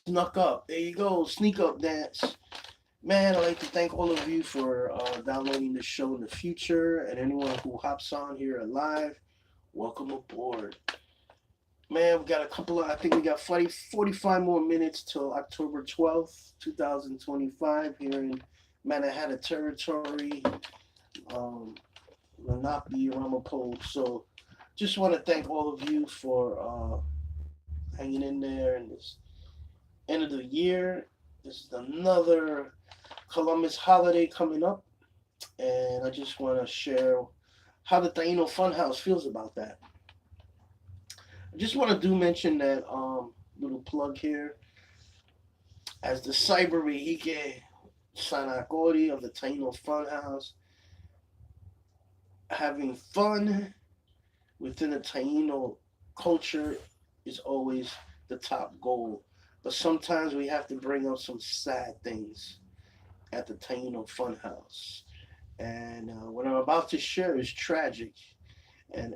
snuck up. There you go, sneak up dance. Man, I'd like to thank all of you for downloading the show in the future, and anyone who hops on here live, welcome aboard. Man, we got a couple of, I think we got 45 more minutes till October 12th, 2025, here in Manhattan Territory, um, Lenape, Ramapo. So just want to thank all of you for hanging in there in this end of the year. This is another Columbus holiday coming up, and I just want to share how the Taino Fun House feels about that. I just want to do mention that little plug here as the Cyber Vehique Sanakori of the Taino Fun House, having fun within the Taino culture is always the top goal. But sometimes we have to bring up some sad things at the Taino Fun House. And what I'm about to share is tragic. And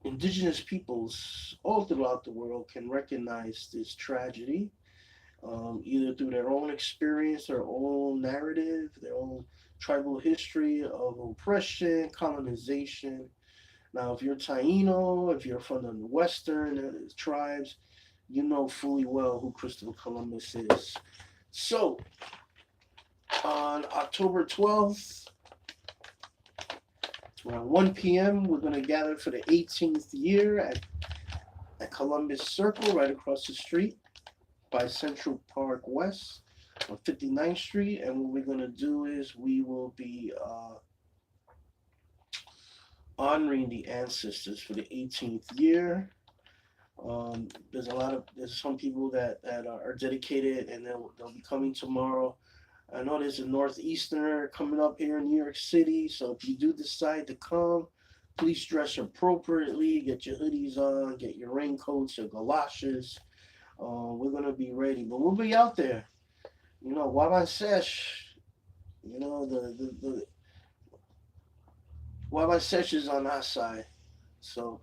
indigenous peoples all throughout the world can recognize this tragedy, either through their own experience, their own narrative, their own tribal history of oppression, colonization. Now, if you're Taino, if you're from the Western tribes, you know fully well who Christopher Columbus is. So, on October 12th, around 1 p.m., we're going to gather for the 18th year at Columbus Circle, right across the street by Central Park West on 59th Street. And what we're going to do is we will be honoring the ancestors for the 18th year. There's some people that are dedicated, and they'll be coming tomorrow. I know there's a Northeasterner coming up here in New York City, so if you do decide to come, please dress appropriately. Get your hoodies on, get your raincoats, your galoshes. We're gonna be ready, but we'll be out there. You know, Waban Sesh. You know the Waban Sesh is on our side, so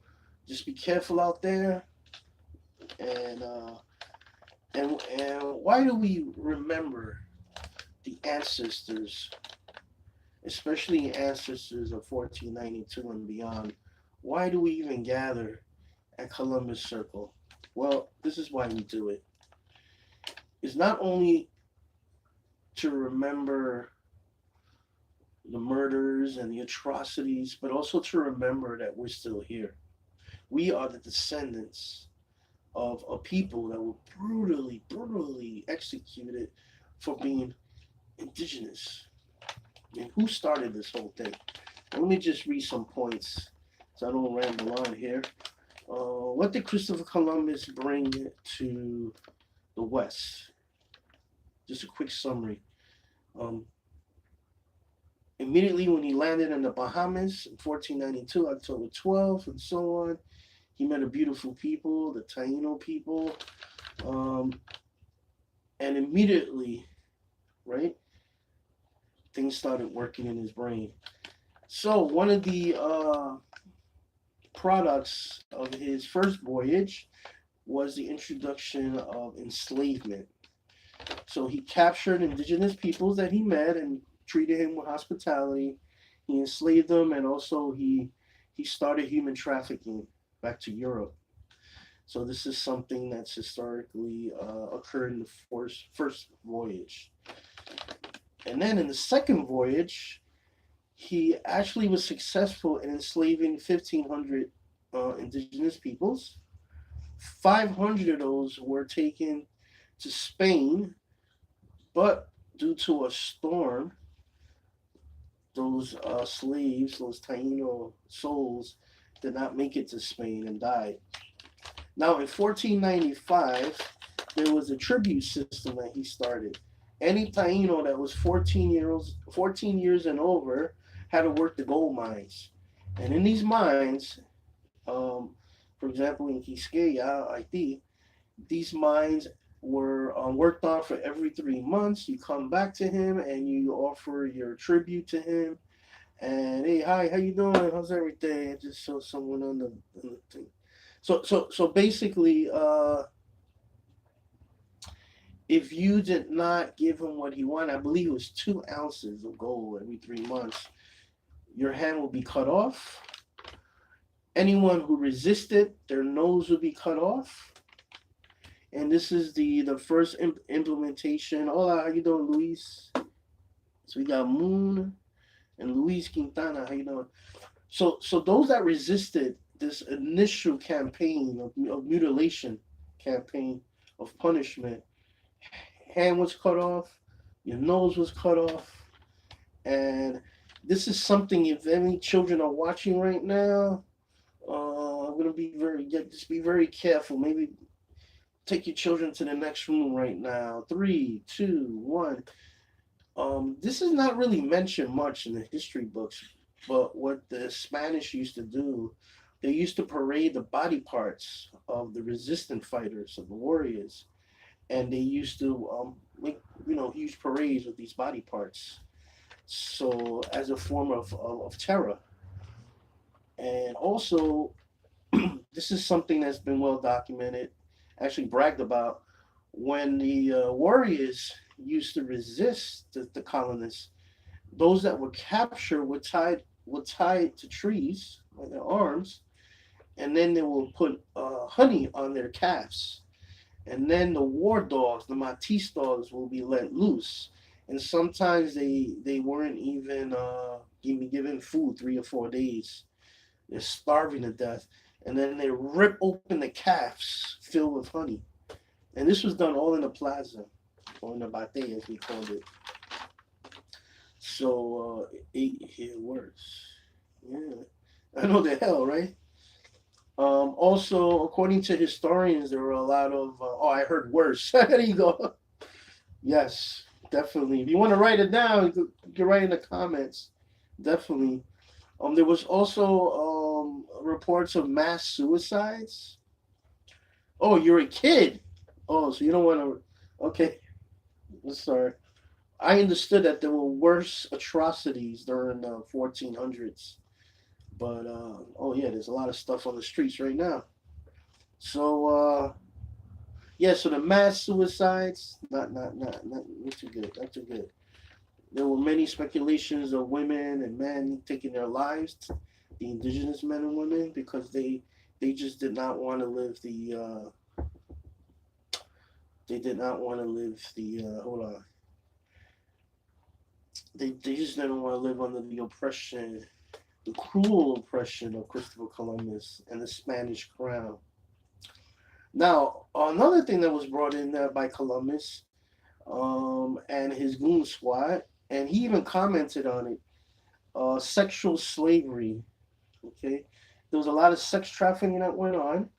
just be careful out there. And and why do we remember the ancestors, especially ancestors of 1492 and beyond? Why do we even gather at Columbus Circle? Well, this is why we do it. It's not only to remember the murders and the atrocities, but also to remember that we're still here. We are the descendants of a people that were brutally executed for being indigenous. And who started this whole thing? Let me just read some points so I don't ramble on here. What did Christopher Columbus bring to the West? Just a quick summary. Um, Immediately when he landed in the Bahamas in 1492, October 12th, and so on, he met a beautiful people, the Taino people, um, and immediately, right, things started working in his brain. So one of the products of his first voyage was the introduction of enslavement. So he captured indigenous peoples that he met and treated him with hospitality. He enslaved them, and also he started human trafficking back to Europe. So this is something that's historically occurred in the first voyage. And then in the second voyage, he actually was successful in enslaving 1,500 indigenous peoples. 500 of those were taken to Spain, but due to a storm, those slaves, those Taino souls, did not make it to Spain and died. Now, in 1495, there was a tribute system that he started. Any Taino that was 14 years and over had to work the gold mines. And in these mines, for example, in Quisqueya, Haiti, these mines were worked on for every 3 months. You come back to him and you offer your tribute to him. And hey, hi, how you doing? How's everything? I just saw someone on the thing. So basically, if you did not give him what he wanted, I believe it was 2 ounces of gold every 3 months, your hand will be cut off. Anyone who resisted, their nose will be cut off. And this is the first implementation. Hola, how you doing, Luis? So we got Moon and Luis Quintana. How you doing? So those that resisted this initial campaign of mutilation, campaign of punishment, hand was cut off, your nose was cut off, and this is something. If any children are watching right now, I'm gonna be just be very careful. Maybe take your children to the next room right now. Three, two, one. This is not really mentioned much in the history books, but what the Spanish used to do, they used to parade the body parts of the resistant fighters, of the warriors, and they used to make huge parades with these body parts, so as a form of terror. And also, this is something that's been well documented, actually bragged about, when the warriors used to resist the colonists. Those that were captured were tied to trees on their arms, and then they will put honey on their calves. And then the war dogs, the Matisse dogs, will be let loose. And sometimes they weren't even given food 3 or 4 days. They're starving to death. And then they rip open the calves filled with honey. And this was done all in the plaza, or in the bate, as we called it. So, 8 words. Yeah. I know the hell, right? Also, according to historians, there were a lot of. I heard worse. There you go. Yes, definitely. If you want to write it down, you can write in the comments. Definitely. There was also reports of mass suicides. Oh, you're a kid. Oh, so you don't want to. Okay, sorry. I understood that there were worse atrocities during the 1400s, but oh yeah, there's a lot of stuff on the streets right now. So yeah, so the mass suicides, not too good, not too good. There were many speculations of women and men taking their lives, the indigenous men and women, because they just did not want to live the they did not want to live the hold on. They just didn't want to live under the oppression, the cruel oppression of Christopher Columbus and the Spanish crown. Now, another thing that was brought in there by Columbus and his goon squad, and he even commented on it, sexual slavery. Okay, there was a lot of sex trafficking that went on.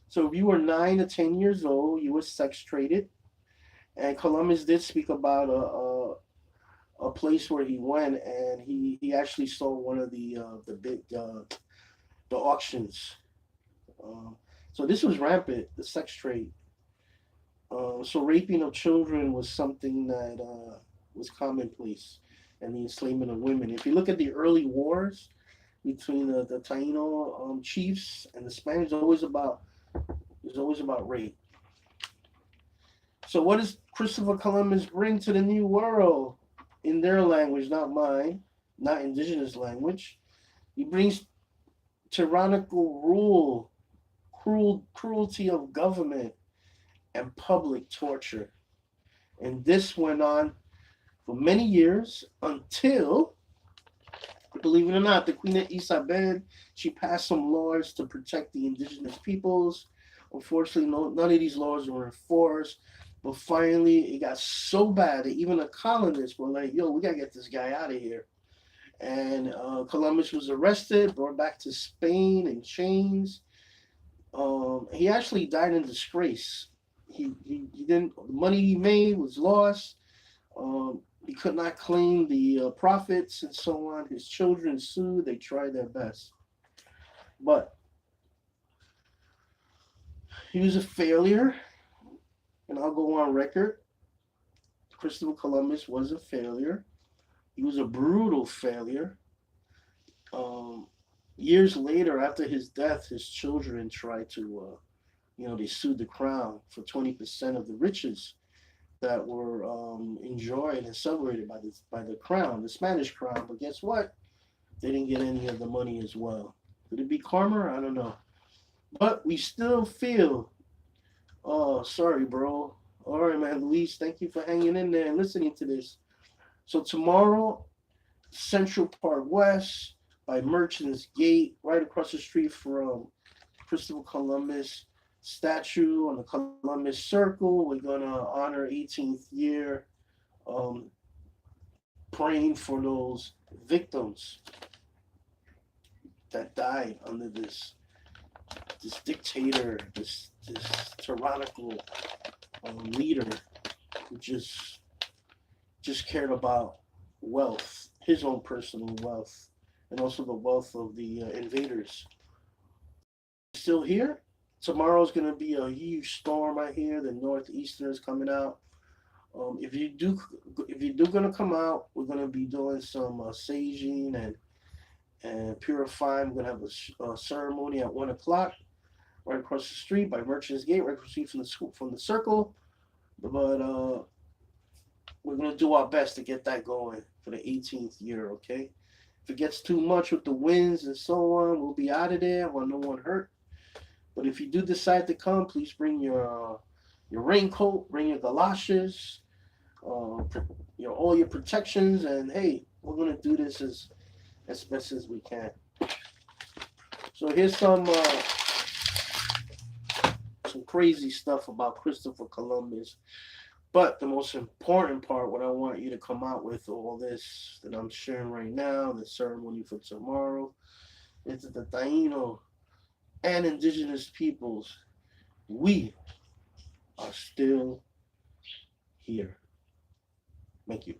So if you were 9 to 10 years old, you were sex traded. And Columbus did speak about a place where he went, and he actually saw one of the big the auctions. Um, so this was rampant, the sex trade. So raping of children was something that was commonplace, and the enslavement of women. If you look at the early wars between the Taino chiefs and the Spanish, it's always about rape. So what does Christopher Columbus bring to the New World in their language, not mine, not indigenous language? He brings tyrannical rule, cruelty of government, and public torture. And this went on for many years until, believe it or not, the Queen Isabel, she passed some laws to protect the indigenous peoples. Unfortunately, none of these laws were enforced. But finally, it got so bad that even the colonists were like, yo, we got to get this guy out of here. And Columbus was arrested, brought back to Spain in chains. He actually died in disgrace. He didn't, the money he made was lost. He could not claim the profits and so on. His children sued. They tried their best. But he was a failure, and I'll go on record. Christopher Columbus was a failure. He was a brutal failure. Um, Years later, after his death, his children tried to, they sued the crown for 20% of the riches. that were enjoyed and celebrated by the crown, the Spanish crown. But guess what? They didn't get any of the money as well. Could it be karma? I don't know. But we still feel. Oh, sorry, bro. All right, man, Luis. Thank you for hanging in there and listening to this. So tomorrow, Central Park West by Merchants Gate, right across the street from Christopher Columbus statue on the Columbus Circle. We're gonna honor 18th year, um, praying for those victims that died under this dictator, this tyrannical leader who just cared about wealth, his own personal wealth, and also the wealth of the invaders. Still here. Tomorrow's gonna be a huge storm. I hear the northeastern is coming out. If you do, if you do gonna come out, we're gonna be doing some saging and purifying. We're gonna have a ceremony at 1 o'clock, right across the street by Merchants Gate, right across the street from the school, from the circle. But we're gonna do our best to get that going for the 18th year. Okay. If it gets too much with the winds and so on, we'll be out of there. I want no one hurt. But if you do decide to come, please bring your raincoat, bring your galoshes, all your protections, and hey, we're gonna do this as best as we can. So here's some crazy stuff about Christopher Columbus. But the most important part, what I want you to come out with all this that I'm sharing right now, the ceremony for tomorrow, is that the Taino and Indigenous peoples, we are still here. Thank you.